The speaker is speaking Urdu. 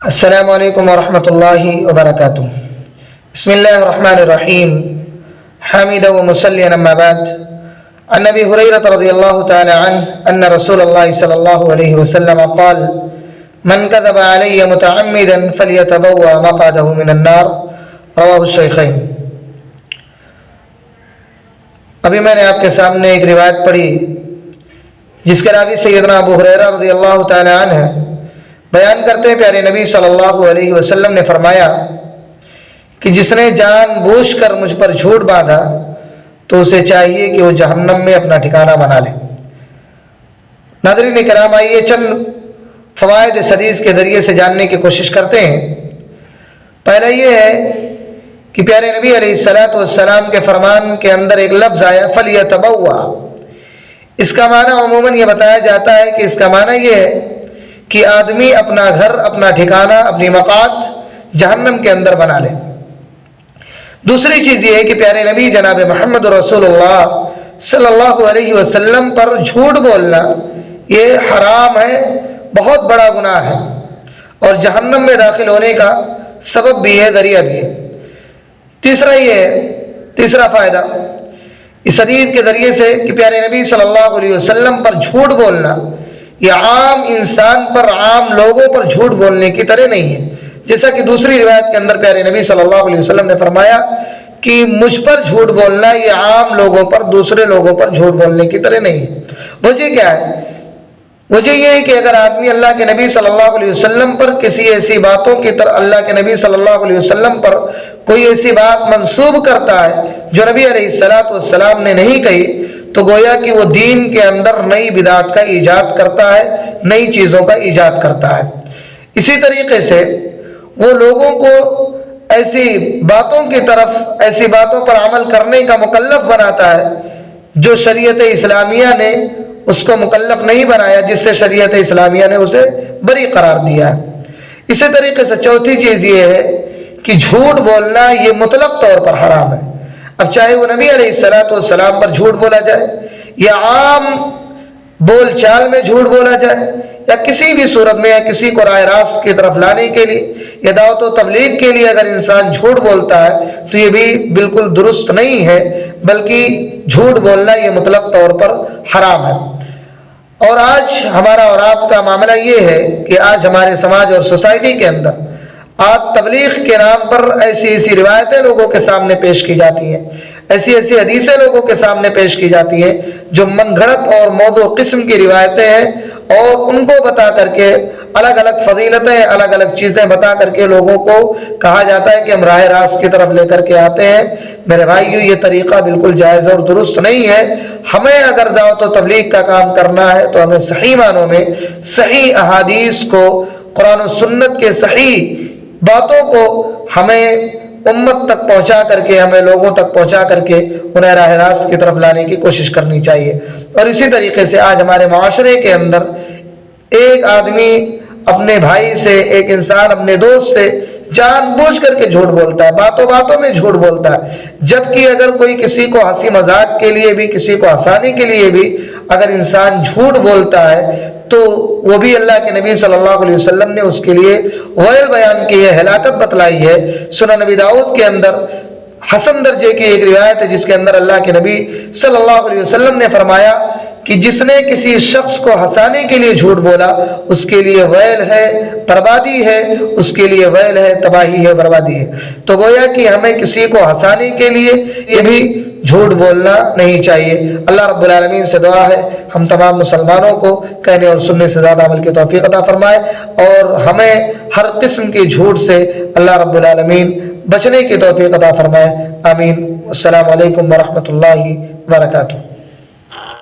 السلام علیکم ورحمۃ اللہ وبرکاتہ۔ بسم اللہ الرحمن الرحیم، حامدا ومصلیا اما بعد، عن ابی ہریرہ رضی اللہ تعالی عنہ ان رسول اللہ صلی اللہ علیہ وسلم قال من کذب علی متعمدا فلیتبوأ مقعدہ من النار، رواہ الشیخین۔ ابھی میں نے آپ کے سامنے ایک روایت پڑھی جس کے راوی سیدنا ابو ہریرہ رضی اللہ تعالی عنہ ہے۔ بیان کرتے ہیں پیارے نبی صلی اللہ علیہ وسلم نے فرمایا کہ جس نے جان بوجھ کر مجھ پر جھوٹ باندھا تو اسے چاہیے کہ وہ جہنم میں اپنا ٹھکانہ بنا لے۔ ناظرین کرام، آئیے چند فوائد اس حدیث کے ذریعے سے جاننے کی کوشش کرتے ہیں۔ پہلا یہ ہے کہ پیارے نبی علیہ الصلوۃ والسلام کے فرمان کے اندر ایک لفظ آیا فلیتبوأ۔ اس کا معنی عموماً یہ بتایا جاتا ہے کہ اس کا معنی یہ ہے کہ آدمی اپنا گھر، اپنا ٹھکانہ، اپنی مقعد جہنم کے اندر بنا لے۔ دوسری چیز یہ ہے کہ پیارے نبی جناب محمد رسول اللہ صلی اللہ علیہ وسلم پر جھوٹ بولنا یہ حرام ہے، بہت بڑا گناہ ہے اور جہنم میں داخل ہونے کا سبب بھی ہے، ذریعہ بھی ہے۔ تیسرا یہ ہے، تیسرا فائدہ اس حدیث کے ذریعے سے کہ پیارے نبی صلی اللہ علیہ وسلم پر جھوٹ بولنا یہ عام انسان پر، عام لوگوں پر جھوٹ بولنے کی طرح نہیں ہے۔ جیسا کہ دوسری روایت کے اندر پیارے نبی صلی اللہ علیہ وسلم نے فرمایا کہ مجھ پر جھوٹ بولنا یہ عام لوگوں پر، دوسرے لوگوں پر جھوٹ بولنے کی طرح نہیں ہے۔ وجہ کیا ہے؟ وجہ یہ ہے کہ اگر آدمی اللہ کے نبی صلی اللہ علیہ وسلم پر کسی ایسی باتوں کی طرح، اللہ کے نبی صلی اللہ علیہ وسلم پر کوئی ایسی بات منسوب کرتا ہے جو نبی علیہ الصلوۃ والسلام نے نہیں کہی، تو گویا کہ وہ دین کے اندر نئی بدعت کا ایجاد کرتا ہے، نئی چیزوں کا ایجاد کرتا ہے۔ اسی طریقے سے وہ لوگوں کو ایسی باتوں کی طرف، ایسی باتوں پر عمل کرنے کا مکلف بناتا ہے جو شریعت اسلامیہ نے اس کو مکلف نہیں بنایا، جس سے شریعت اسلامیہ نے اسے بری قرار دیا ہے۔ اسی طریقے سے چوتھی چیز یہ ہے کہ جھوٹ بولنا یہ مطلق طور پر حرام ہے۔ اب چاہے وہ نبی علیہ الصلوۃ والسلام پر جھوٹ بولا جائے یا عام بول چال میں جھوٹ بولا جائے یا کسی بھی صورت میں، یا کسی کو راہ راست کی طرف لانے کے لیے یا دعوت و تبلیغ کے لیے اگر انسان جھوٹ بولتا ہے تو یہ بھی بالکل درست نہیں ہے، بلکہ جھوٹ بولنا یہ مطلق طور پر حرام ہے۔ اور آج ہمارا اور آپ کا معاملہ یہ ہے کہ آج ہمارے سماج اور سوسائٹی کے اندر آج تبلیغ کے نام پر ایسی ایسی روایتیں لوگوں کے سامنے پیش کی جاتی ہیں، ایسی ایسی حدیثیں لوگوں کے سامنے پیش کی جاتی ہیں جو من گھڑت اور موضوع قسم کی روایتیں ہیں، اور ان کو بتا کر کے الگ الگ فضیلتیں، الگ الگ چیزیں بتا کر کے لوگوں کو کہا جاتا ہے کہ ہم راہ راست کی طرف لے کر کے آتے ہیں۔ میرے بھائیو، یہ طریقہ بالکل جائز اور درست نہیں ہے۔ ہمیں اگر دعوت و تبلیغ کا کام کرنا ہے تو ہمیں صحیح معنوں میں صحیح احادیث کو، قرآن و سنت کے صحیح باتوں کو ہمیں امت تک پہنچا کر کے، ہمیں لوگوں تک پہنچا کر کے انہیں راہ راست کی طرف لانے کی کوشش کرنی چاہیے۔ اور اسی طریقے سے آج ہمارے معاشرے کے اندر ایک آدمی اپنے بھائی سے، ایک انسان اپنے دوست سے جان بوجھ کر کے جھوٹ بولتا ہے، باتوں باتوں میں جھوٹ بولتا ہے، جبکہ اگر کوئی کسی کو ہنسی مذاق کے لیے بھی، کسی کو ہنسانے کے لیے بھی اگر انسان جھوٹ بولتا ہے تو وہ بھی اللہ کے نبی صلی اللہ علیہ وسلم نے اس کے لیے ویل بیان کی ہے، ہلاکت بتلائی ہے۔ سنن نبی داؤد کے اندر حسن درجے کی ایک روایت ہے جس کے اندر اللہ کے نبی صلی اللہ علیہ وسلم نے فرمایا کہ جس نے کسی شخص کو ہنسانے کے لیے جھوٹ بولا اس کے لیے ویل ہے، بربادی ہے، اس کے لیے ویل ہے، تباہی ہے، بربادی ہے۔ تو گویا کہ ہمیں کسی کو ہنسانے کے لیے یہ بھی جھوٹ بولنا نہیں چاہیے۔ اللہ رب العالمین سے دعا ہے ہم تمام مسلمانوں کو کہنے اور سننے سے زیادہ عمل کی توفیق عطا فرمائے، اور ہمیں ہر قسم کے جھوٹ سے اللہ رب العالمین بچنے کی توفیق عطا فرمائے۔ آمین۔ السلام علیکم ورحمۃ اللہ وبرکاتہ۔